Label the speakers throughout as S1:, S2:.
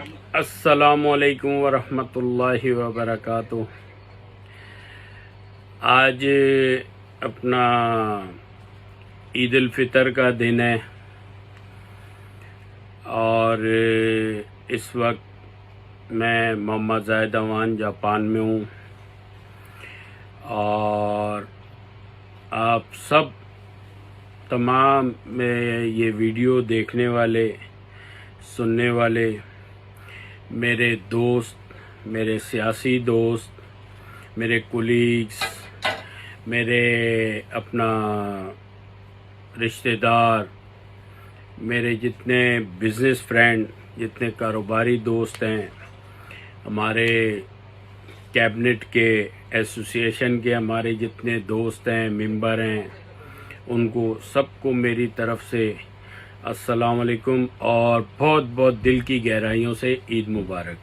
S1: السلام علیکم ورحمۃ اللہ وبرکاتہ۔ آج اپنا عید الفطر کا دن ہے اور اس وقت میں محمد زاہد اوان جاپان میں ہوں اور آپ سب تمام یہ ویڈیو دیکھنے والے سننے والے میرے دوست، میرے سیاسی دوست، میرے کولیگز، میرے اپنا رشتہ دار، میرے جتنے بزنس فرینڈ، جتنے کاروباری دوست ہیں، ہمارے کیبنٹ کے ایسوسی ایشن کے ہمارے جتنے دوست ہیں، ممبر ہیں، ان کو سب کو میری طرف سے السلام علیکم اور بہت بہت دل کی گہرائیوں سے عید مبارک۔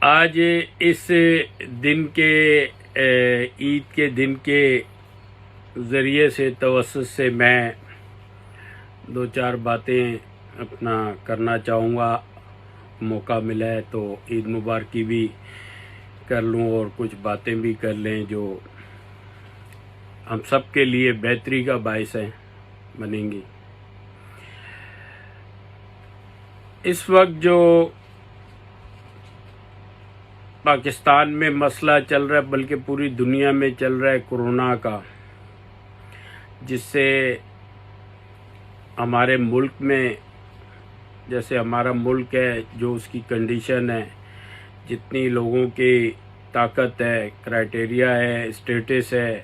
S1: آج اس دن کے عید کے دن کے ذریعے سے توسط سے میں دو چار باتیں اپنا کرنا چاہوں گا۔ موقع ملا ہے تو عید مبارکی بھی کر لوں اور کچھ باتیں بھی کر لیں جو ہم سب کے لیے بہتری کا باعث بنیں گی۔ اس وقت جو پاکستان میں مسئلہ چل رہا ہے، بلکہ پوری دنیا میں چل رہا ہے کورونا کا، جس سے ہمارے ملک میں، جیسے ہمارا ملک ہے، جو اس کی کنڈیشن ہے، جتنی لوگوں کی طاقت ہے، کرائٹیریا ہے، اسٹیٹس ہے،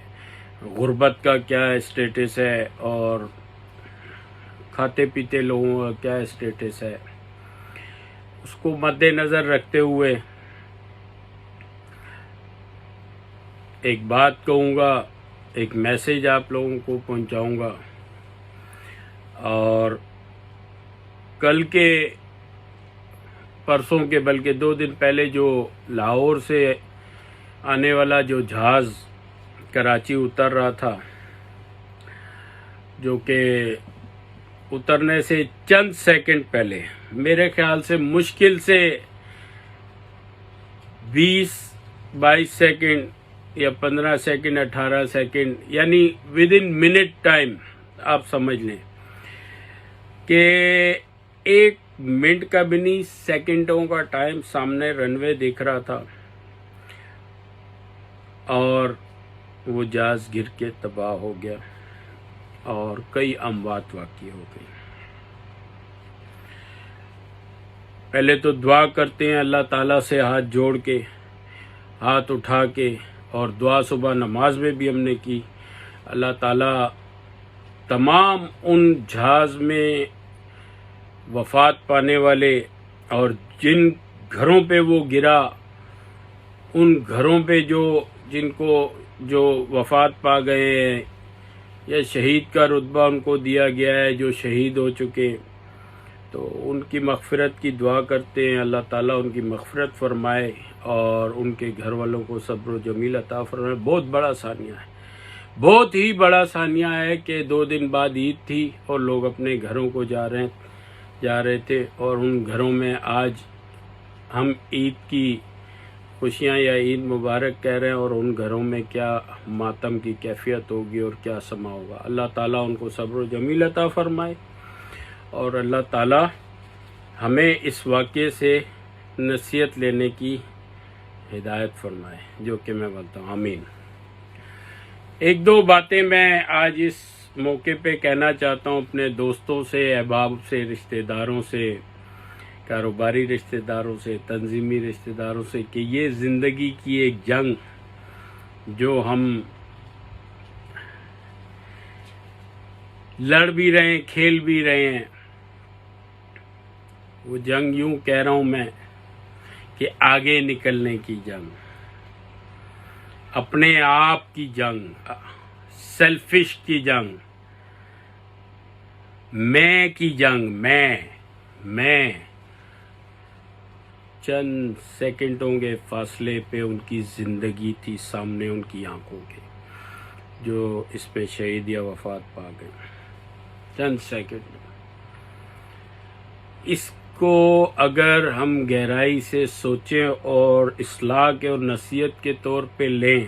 S1: غربت کا کیا اسٹیٹس ہے اور کھاتے پیتے لوگوں کا کیا اسٹیٹس ہے، اس کو مد نظر رکھتے ہوئے ایک بات کہوں گا، ایک میسیج آپ لوگوں کو پہنچاؤں گا۔ اور کل کے پرسوں کے بلکہ 2 دن پہلے جو لاہور سے آنے والا جو جہاز کراچی اتر رہا تھا، جو کہ اترنے سے چند سیکنڈ پہلے، میرے خیال سے مشکل سے 20-22 سیکنڈ یا 15 سیکنڈ 18 سیکنڈ، یعنی ود ان منٹ ٹائم، آپ سمجھ لیں کہ 1 منٹ کا بھی نہیں، سیکنڈوں کا ٹائم سامنے رن وے دکھ رہا تھا اور وہ جہاز گر کے تباہ ہو گیا اور کئی اموات واقع ہو گئی۔ پہلے تو دعا کرتے ہیں اللہ تعالیٰ سے، ہاتھ جوڑ کے، ہاتھ اٹھا کے، اور دعا صبح نماز میں بھی ہم نے کی، اللہ تعالیٰ تمام ان جہاز میں وفات پانے والے اور جن گھروں پہ وہ گرا، ان گھروں پہ جن کو جو وفات پا گئے ہیں یا شہید کا رتبہ ان کو دیا گیا ہے، جو شہید ہو چکے، تو ان کی مغفرت کی دعا کرتے ہیں، اللہ تعالیٰ ان کی مغفرت فرمائے اور ان کے گھر والوں کو صبر و جمیل عطا فرمائے۔ بہت بڑا ثانیہ ہے، بہت ہی بڑا ثانیہ ہے کہ 2 دن بعد عید تھی اور لوگ اپنے گھروں کو جا رہے تھے، اور ان گھروں میں آج ہم عید کی خوشیاں یا عید مبارک کہہ رہے ہیں، اور ان گھروں میں کیا ماتم کی کیفیت ہوگی اور کیا سما ہوگا۔ اللہ تعالیٰ ان کو صبر و جمیل عطا فرمائے اور اللہ تعالیٰ ہمیں اس واقعے سے نصیحت لینے کی ہدایت فرمائے، جو کہ میں بولتا ہوں آمین۔ 1-2 باتیں میں آج اس موقع پہ کہنا چاہتا ہوں اپنے دوستوں سے، احباب سے، رشتہ داروں سے، کاروباری رشتہ داروں سے، تنظیمی رشتہ داروں سے، کہ یہ زندگی کی ایک جنگ جو ہم لڑ بھی رہے ہیں، کھیل بھی رہے ہیں، وہ جنگ یوں کہہ رہا ہوں میں کہ آگے نکلنے کی جنگ، اپنے آپ کی جنگ، سیلفش کی جنگ، میں کی جنگ، میں چند سیکنڈوں کے فاصلے پہ ان کی زندگی تھی سامنے ان کی آنکھوں کے، جو اس پہ شہید یا وفات پا گئے چند سیکنڈ۔ اس کو اگر ہم گہرائی سے سوچیں اور اصلاح کے اور نصیحت کے طور پہ لیں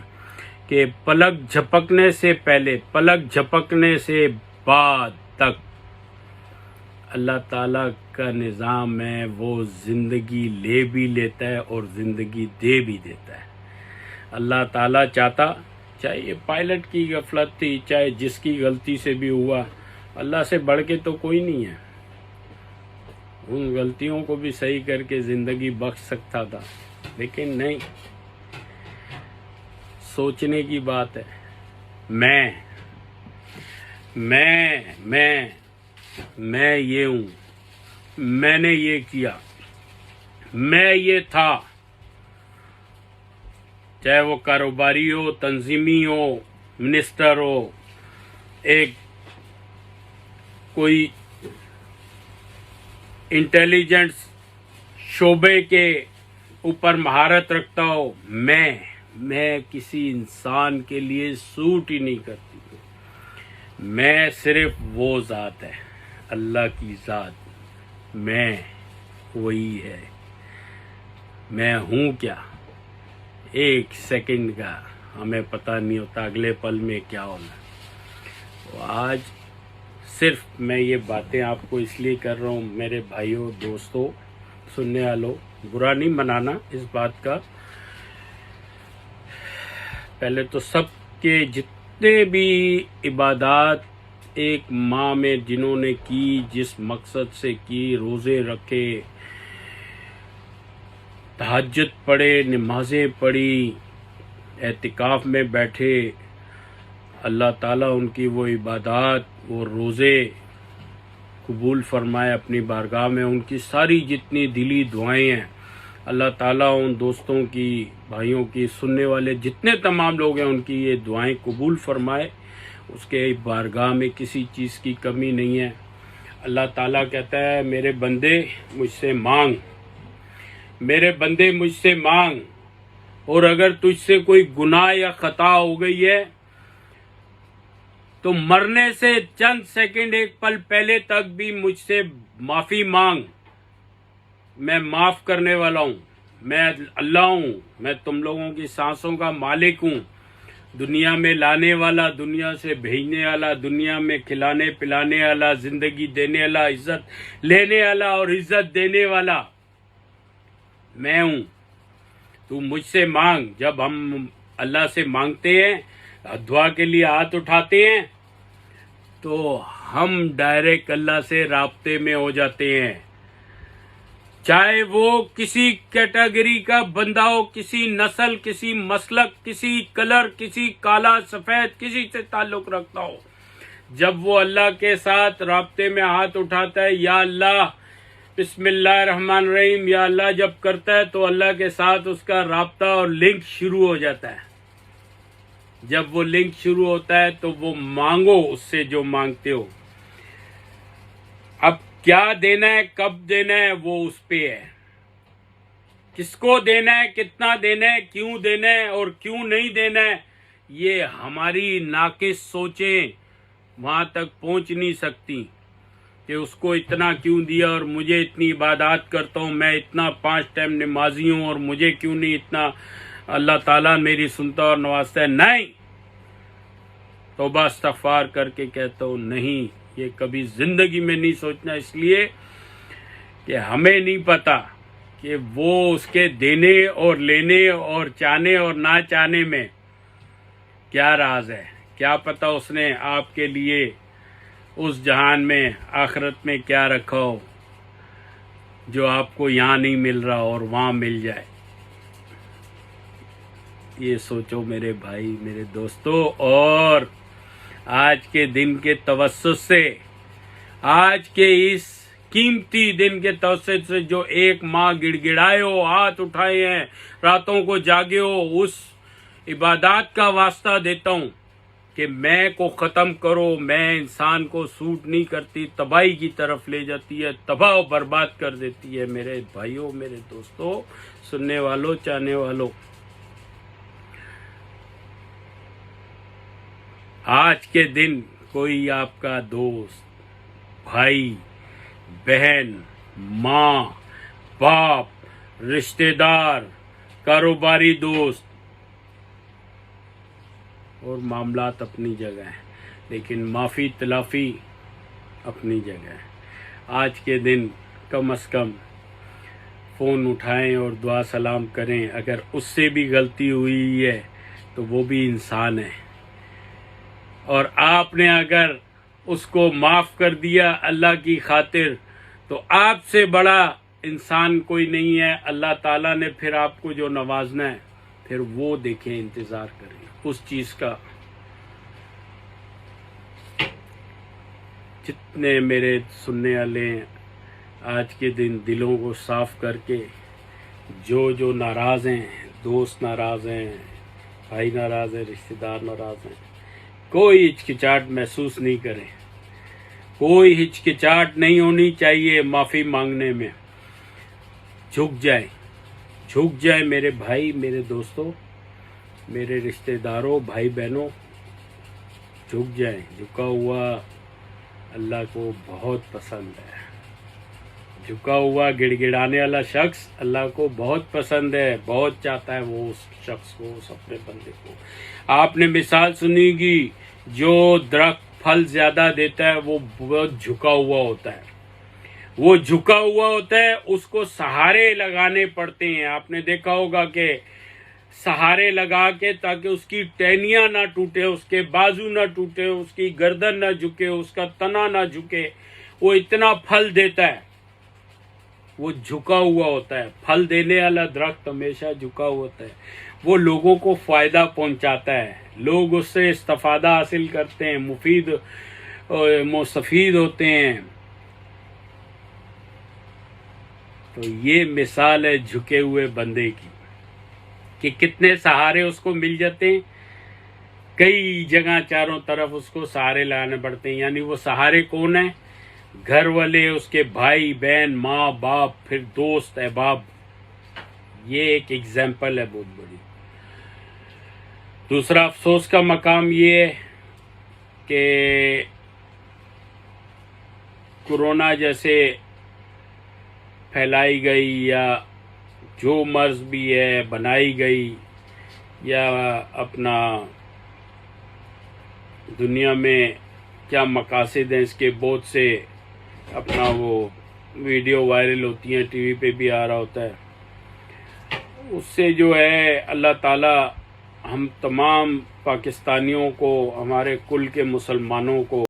S1: کہ پلک جھپکنے سے پہلے، پلک جھپکنے سے بعد تک اللہ تعالیٰ کا نظام ہے، وہ زندگی لے بھی لیتا ہے اور زندگی دے بھی دیتا ہے۔ اللہ تعالیٰ چاہتا، چاہے یہ پائلٹ کی غفلت تھی، چاہے جس کی غلطی سے بھی ہوا، اللہ سے بڑھ کے تو کوئی نہیں ہے، ان غلطیوں کو بھی صحیح کر کے زندگی بخش سکتا تھا، لیکن نہیں۔ سوچنے کی بات ہے، میں یہ ہوں، میں نے یہ کیا، میں یہ تھا، چاہے وہ کاروباری ہو، تنظیمی ہو، منسٹر ہو، ایک کوئی انٹیلیجنس شعبے کے اوپر مہارت رکھتا ہو، میں کسی انسان کے لیے سوٹ ہی نہیں کرتی۔ میں صرف وہ ذات ہے، اللہ کی ذات، میں وہی ہے۔ میں ہوں کیا، ایک سیکنڈ کا ہمیں پتہ نہیں ہوتا اگلے پل میں کیا ہونا۔ تو آج صرف میں یہ باتیں آپ کو اس لیے کر رہا ہوں میرے بھائیوں، دوستوں، سننے والوں، برا نہیں منانا اس بات کا۔ پہلے تو سب کے جتنے بھی عبادات ایک ماہ میں جنہوں نے کی، جس مقصد سے کی، روزے رکھے، تہجد پڑھے، نمازیں پڑھی، اعتکاف میں بیٹھے، اللہ تعالیٰ ان کی وہ عبادات، وہ روزے قبول فرمائے اپنی بارگاہ میں۔ ان کی ساری جتنی دلی دعائیں ہیں، اللہ تعالیٰ ان دوستوں کی، بھائیوں کی، سننے والے جتنے تمام لوگ ہیں، ان کی یہ دعائیں قبول فرمائے۔ اس کے بارگاہ میں کسی چیز کی کمی نہیں ہے۔ اللہ تعالیٰ کہتا ہے میرے بندے مجھ سے مانگ، میرے بندے مجھ سے مانگ، اور اگر تجھ سے کوئی گناہ یا خطا ہو گئی ہے تو مرنے سے چند سیکنڈ، ایک پل پہلے تک بھی مجھ سے معافی مانگ، میں معاف کرنے والا ہوں۔ میں اللہ ہوں، میں تم لوگوں کی سانسوں کا مالک ہوں، دنیا میں لانے والا، دنیا سے بھیجنے والا، دنیا میں کھلانے پلانے والا، زندگی دینے والا، عزت لینے والا اور عزت دینے والا میں ہوں۔ تو مجھ سے مانگ۔ جب ہم اللہ سے مانگتے ہیں، دعا کے لیے ہاتھ اٹھاتے ہیں، تو ہم ڈائریکٹ اللہ سے رابطے میں ہو جاتے ہیں۔ چاہے وہ کسی کیٹیگری کا بندہ ہو، کسی نسل، کسی مسلک، کسی کلر، کسی کالا سفید، کسی سے تعلق رکھتا ہو، جب وہ اللہ کے ساتھ رابطے میں ہاتھ اٹھاتا ہے، یا اللہ بسم اللہ الرحمن الرحیم، یا اللہ جب کرتا ہے، تو اللہ کے ساتھ اس کا رابطہ اور لنک شروع ہو جاتا ہے۔ جب وہ لنک شروع ہوتا ہے تو وہ مانگو اس سے جو مانگتے ہو۔ اب کیا دینا ہے، کب دینا ہے، وہ اس پہ ہے۔ کس کو دینا ہے، کتنا دینا ہے، کیوں دینا ہے اور کیوں نہیں دینا ہے، یہ ہماری ناقص سوچیں وہاں تک پہنچ نہیں سکتی کہ اس کو اتنا کیوں دیا اور مجھے اتنی عبادات کرتا ہوں، میں اتنا 5 ٹائم نمازی ہوں اور مجھے کیوں نہیں اتنا اللہ تعالیٰ میری سنتا اور نوازتا ہے۔ نہیں، توبہ استغفار کر کے کہتا ہوں نہیں، یہ کبھی زندگی میں نہیں سوچنا، اس لیے کہ ہمیں نہیں پتا کہ وہ اس کے دینے اور لینے اور چاہنے اور نہ چاہنے میں کیا راز ہے۔ کیا پتا اس نے آپ کے لیے اس جہان میں، آخرت میں کیا رکھا ہو جو آپ کو یہاں نہیں مل رہا اور وہاں مل جائے۔ یہ سوچو میرے بھائی، میرے دوستو، اور آج کے دن کے توسط سے، آج کے اس قیمتی دن کے توسط سے جو ایک ماہ گڑ گڑائے ہو، ہاتھ اٹھائے ہیں، راتوں کو جاگے ہو، اس عبادات کا واسطہ دیتا ہوں کہ میں کو ختم کرو۔ میں انسان کو سوٹ نہیں کرتی، تباہی کی طرف لے جاتی ہے، تباہ و برباد کر دیتی ہے۔ میرے بھائیوں، میرے دوستوں، سننے والوں، چاہنے والوں، آج کے دن کوئی آپ کا دوست، بھائی، بہن، ماں باپ رشتہ دار کاروباری دوست اور معاملات اپنی جگہ ہیں، لیکن معافی تلافی اپنی جگہ ہے۔ آج کے دن کم از کم فون اٹھائیں اور دعا سلام کریں، اگر اس سے بھی غلطی ہوئی ہے تو وہ بھی انسان ہے، اور آپ نے اگر اس کو معاف کر دیا اللہ کی خاطر تو آپ سے بڑا انسان کوئی نہیں ہے۔ اللہ تعالیٰ نے پھر آپ کو جو نوازنا ہے پھر وہ دیکھیں، انتظار کریں اس چیز کا۔ جتنے میرے سننے والے ہیں، آج کے دن دلوں کو صاف کر کے جو ناراض ہیں، دوست ناراض ہیں، بھائی ناراض ہیں، رشتہ دار ناراض ہیں، کوئی ہچکچاہٹ محسوس نہیں کریں، کوئی ہچکچاہٹ نہیں ہونی چاہیے معافی مانگنے میں۔ جھک جائیں میرے بھائی، میرے دوستوں، میرے رشتہ داروں، بھائی بہنوں، جھک جائیں۔ جھکا ہوا اللہ کو بہت پسند ہے، جھکا ہوا گڑ گڑانے والا شخص اللہ کو بہت پسند ہے، بہت چاہتا ہے وہ اس شخص کو، اس اپنے بندے کو۔ آپ نے مثال سنی گی، جو درخت پھل زیادہ دیتا ہے وہ بہت جھکا ہوا ہوتا ہے، وہ جھکا ہوا ہوتا ہے، اس کو سہارے لگانے پڑتے ہیں۔ آپ نے دیکھا ہوگا کہ سہارے لگا کے تاکہ اس کی ٹہنیاں نہ ٹوٹے، اس کے بازو نہ ٹوٹے، اس کی گردن نہ جھکے، اس کا تنا نہ جھکے، وہ اتنا پھل دیتا ہے، وہ جھکا ہوا ہوتا ہے۔ پھل دینے والا درخت ہمیشہ جھکا ہوا ہوتا ہے، وہ لوگوں کو فائدہ پہنچاتا ہے، لوگ اس سے استفادہ حاصل کرتے ہیں، مستفید ہوتے ہیں۔ تو یہ مثال ہے جھکے ہوئے بندے کی، کہ کتنے سہارے اس کو مل جاتے ہیں، کئی جگہ چاروں طرف اس کو سہارے لانے پڑتے ہیں۔ یعنی وہ سہارے کون ہیں؟ گھر والے، اس کے بھائی بہن، ماں باپ، پھر دوست احباب۔ یہ ایک ایگزامپل ہے بہت بڑی۔ دوسرا افسوس کا مقام یہ ہے کہ کورونا جیسے پھیلائی گئی یا جو مرض بھی ہے بنائی گئی، یا اپنا دنیا میں کیا مقاصد ہیں اس کے، بہت سے اپنا وہ ویڈیو وائرل ہوتی ہیں، ٹی وی پہ بھی آ رہا ہوتا ہے، اس سے جو ہے اللہ تعالی ہم تمام پاکستانیوں کو، ہمارے کل کے مسلمانوں کو